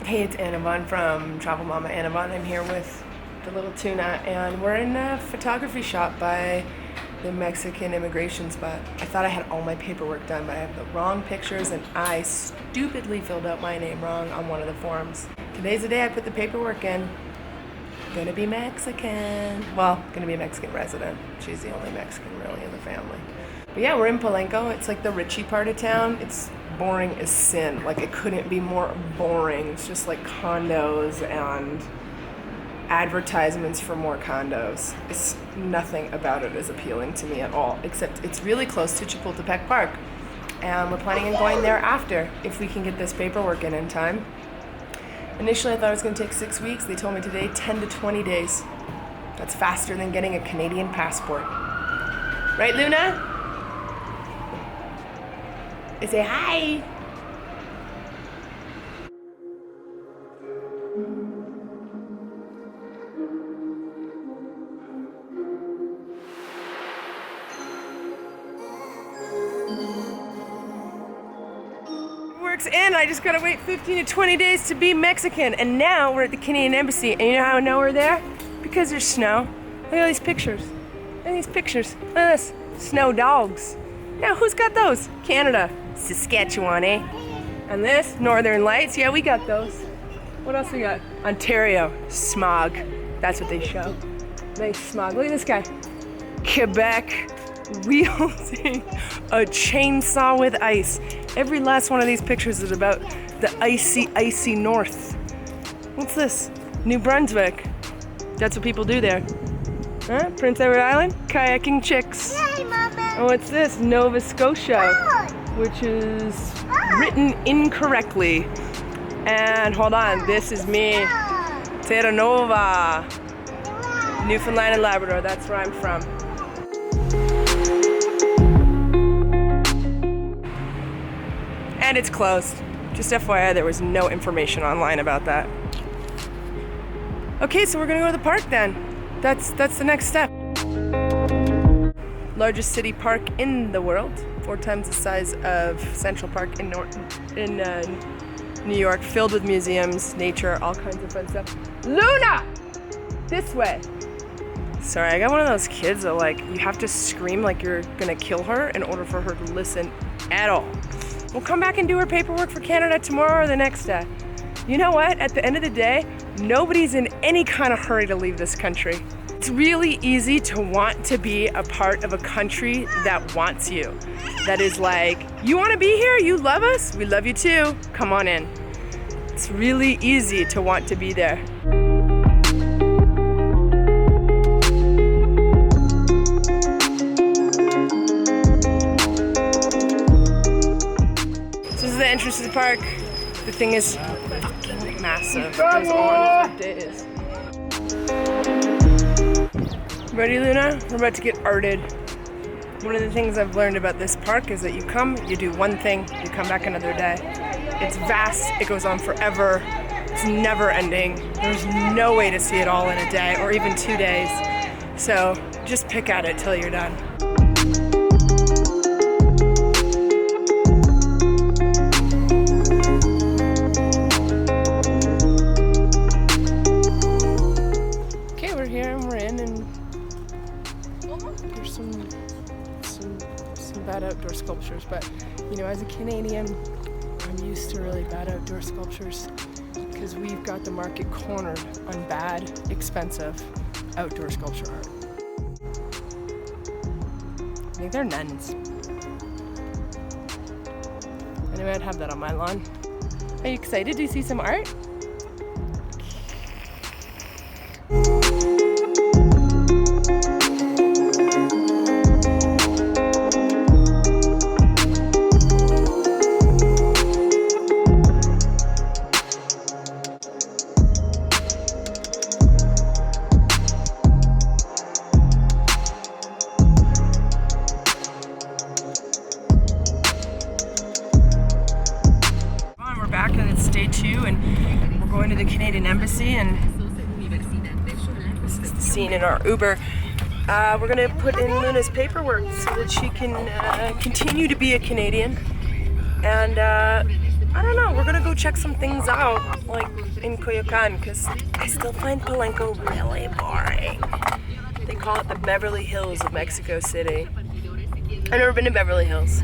Hey, it's Annabon from Travel Mama Annabon. I'm here with the little tuna, and we're in a photography shop by the Mexican immigration spot. I thought I had all my paperwork done, but I have the wrong pictures, and I stupidly filled out my name wrong on one of the forms. Today's the day I put the paperwork in. Gonna be Mexican. Well, gonna be a Mexican resident. She's the only Mexican really in the family. But yeah, we're in Palenque. It's like the Richie part of town. It's boring as sin. Like, it couldn't be more boring. It's just like condos and advertisements for more condos. It's nothing about it is appealing to me at all, except it's really close to Chapultepec Park. And we're planning on going there after, if we can get this paperwork in time. Initially, I thought it was going to take 6 weeks. They told me today 10 to 20 days. That's faster than getting a Canadian passport. Right, Luna? Say hi. Works in. I just gotta wait 15 to 20 days to be Mexican, and now we're at the Canadian Embassy. And you know how I know we're there? Because there's snow. Look at all these pictures. Look at these pictures. Look at this. Snow dogs. Now, who's got those? Canada. Saskatchewan, eh? And this, Northern Lights. Yeah, we got those. What else we got? Ontario. Smog. That's what they show. Nice smog. Look at this guy. Quebec. Wielding a chainsaw with ice. Every last one of these pictures is about the icy north. What's this? New Brunswick. That's what people do there. Huh? Prince Edward Island? Kayaking chicks. Hey, Mama. Oh, what's this? Nova Scotia, which is written incorrectly. And hold on, this is me. Terra Nova. Newfoundland and Labrador, that's where I'm from. And it's closed. Just FYI, there was no information online about that. Okay, so we're gonna go to the park then. That's the next step. Largest city park in the world, 4 times the size of Central Park in New York, filled with museums, nature, all kinds of fun stuff. Luna! This way. Sorry, I got one of those kids that, like, you have to scream like you're gonna kill her in order for her to listen at all. We'll come back and do her paperwork for Canada tomorrow or the next day. You know what? At the end of the day, nobody's in any kind of hurry to leave this country. It's really easy to want to be a part of a country that wants you. That is like, you want to be here? You love us? We love you too. Come on in. It's really easy to want to be there. This is the entrance to the park. The thing is fucking massive. It goes on for days. Ready, Luna? We're about to get arted. One of the things I've learned about this park is that you come, you do one thing, you come back another day. It's vast, it goes on forever, it's never ending. There's no way to see it all in a day or even 2 days. So just pick at it till you're done. Okay, we're here and we're in, and there's some bad outdoor sculptures, but you know, as a Canadian, I'm used to really bad outdoor sculptures because we've got the market cornered on bad, expensive outdoor sculpture art. I think they're nuns. Anyway, I'd have that on my lawn. Are you excited to see some art? Back and it's day 2 and we're going to the Canadian Embassy, and this is the scene in our Uber. We're gonna put in Luna's paperwork so that she can continue to be a Canadian and I don't know, we're gonna go check some things out, like in Coyoacan, because I still find Palenque really boring. They call it the Beverly Hills of Mexico City. I've never been to Beverly Hills,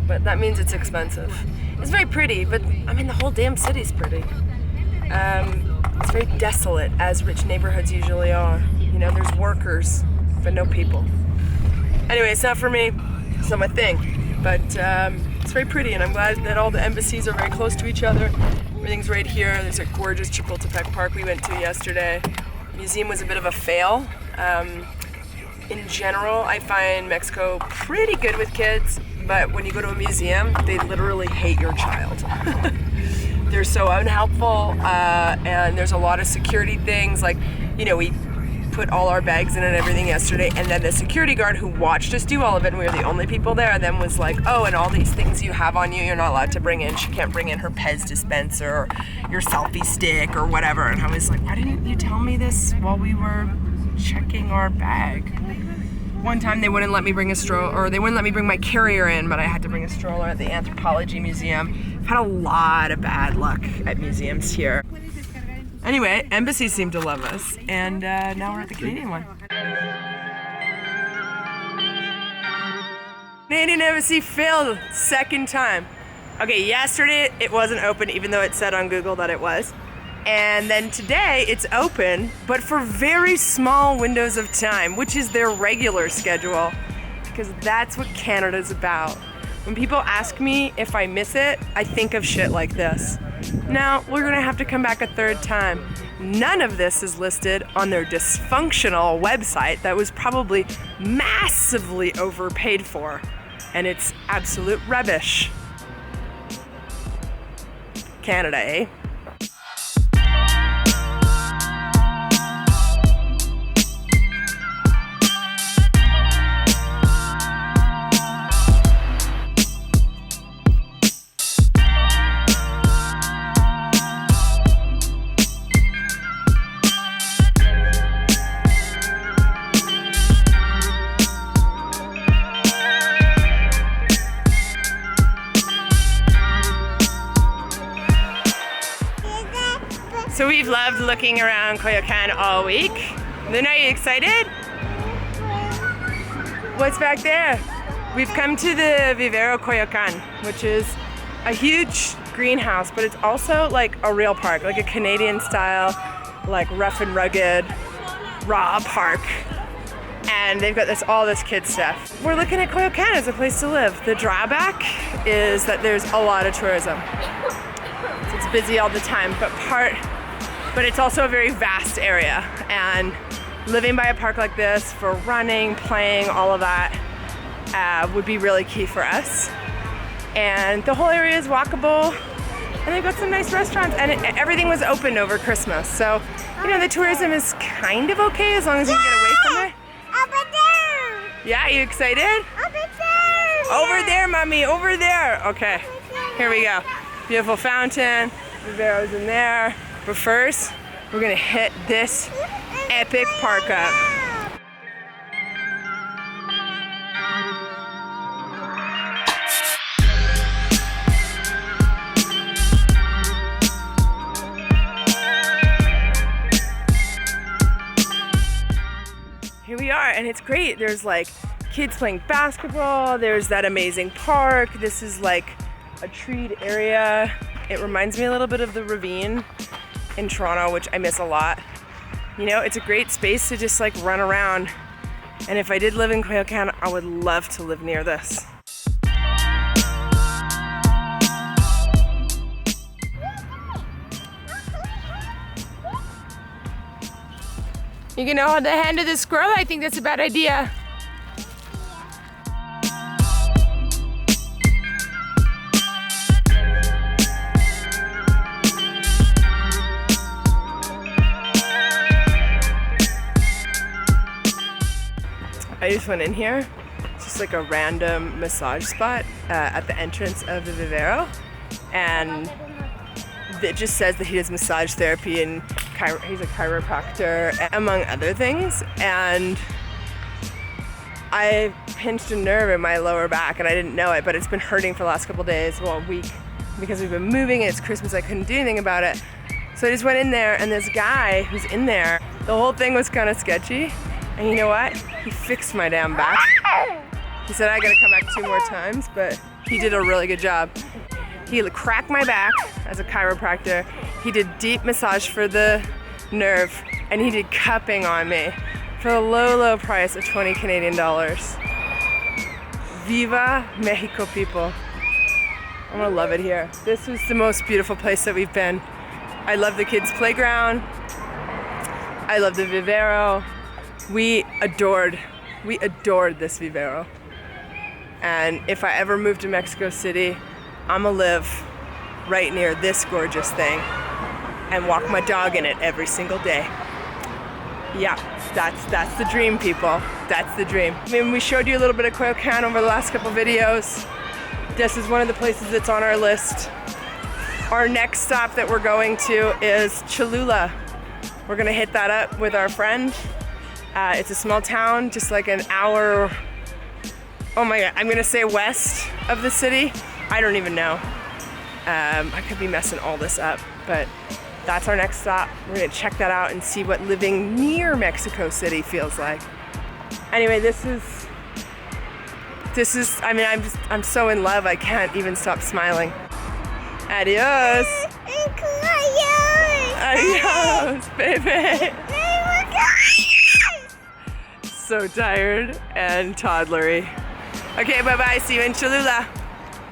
but that means it's expensive. It's very pretty, but I mean, the whole damn city's pretty. It's very desolate, as rich neighborhoods usually are. You know, there's workers, but no people. Anyway, it's not for me, it's not my thing, but it's very pretty, and I'm glad that all the embassies are very close to each other. Everything's right here. There's a gorgeous Chapultepec Park we went to yesterday. The museum was a bit of a fail. In general, I find Mexico pretty good with kids, but when you go to a museum, they literally hate your child. They're so unhelpful, and there's a lot of security things, like, you know, we put all our bags in and everything yesterday, and then the security guard who watched us do all of it, and we were the only people there, then was like, oh, and all these things you have on you, you're not allowed to bring in. She can't bring in her Pez dispenser or your selfie stick or whatever. And I was like, why didn't you tell me this while we were checking our bag? One time they wouldn't let me bring a stroller, or they wouldn't let me bring my carrier in, but I had to bring a stroller at the Anthropology Museum. I've had a lot of bad luck at museums here. Anyway, embassies seem to love us, and now we're at the Canadian one. Canadian embassy failed, second time. Okay, yesterday it wasn't open, even though it said on Google that it was. And then today it's open, but for very small windows of time, which is their regular schedule, because that's what Canada's about. When people ask me if I miss it, I think of shit like this. Now, we're gonna have to come back a third time. None of this is listed on their dysfunctional website that was probably massively overpaid for, and it's absolute rubbish. Canada, eh? So we've loved looking around Coyoacan all week. Then, are you excited? What's back there? We've come to the Vivero Coyoacan, which is a huge greenhouse, but it's also like a real park, like a Canadian style, like rough and rugged, raw park. And they've got all this kid stuff. We're looking at Coyoacan as a place to live. The drawback is that there's a lot of tourism. So it's busy all the time, but it's also a very vast area, and living by a park like this for running, playing, all of that would be really key for us. And the whole area is walkable, and they've got some nice restaurants, and everything was open over Christmas. So, you know, the tourism is kind of okay as long as you get away from it. Over there! Yeah, you excited? Over there! Over there, mommy, over there. Okay, here we go. Beautiful fountain, Vivero's in there. But first, we're gonna hit this epic park up. Here we are, and it's great. There's like kids playing basketball, there's that amazing park. This is like a treed area. It reminds me a little bit of the Ravine in Toronto, which I miss a lot. You know, it's a great space to just like run around. And if I did live in Coyoacan, I would love to live near this. You can hold the hand of the squirrel? I think that's a bad idea. I just went in here. It's just like a random massage spot at the entrance of the Vivero, and it just says that he does massage therapy and he's a chiropractor, among other things. And I pinched a nerve in my lower back and I didn't know it, but it's been hurting for the last couple days, well, a week. because we've been moving and it's Christmas. I couldn't do anything about it. So I just went in there, and this guy who's in there, the whole thing was kind of sketchy. And you know what? He fixed my damn back. He said I gotta come back 2 more times, but he did a really good job. He cracked my back as a chiropractor. He did deep massage for the nerve, and he did cupping on me for the low, low price of 20 Canadian dollars. Viva Mexico, people. I'm gonna love it here. This was the most beautiful place that we've been. I love the kids' playground. I love the Vivero. We adored this Vivero. And if I ever move to Mexico City, I'm gonna live right near this gorgeous thing and walk my dog in it every single day. Yeah, that's the dream, people. That's the dream. I mean, we showed you a little bit of Coyoacan over the last couple videos. This is one of the places that's on our list. Our next stop that we're going to is Cholula. We're gonna hit that up with our friend. It's a small town, just like an hour, oh my God, I'm gonna say west of the city. I don't even know. I could be messing all this up, but that's our next stop. We're gonna check that out and see what living near Mexico City feels like. Anyway, this is, I mean, I'm so in love, I can't even stop smiling. Adios. Adios, baby. So tired and toddlery. Okay, bye-bye. See you in Cholula.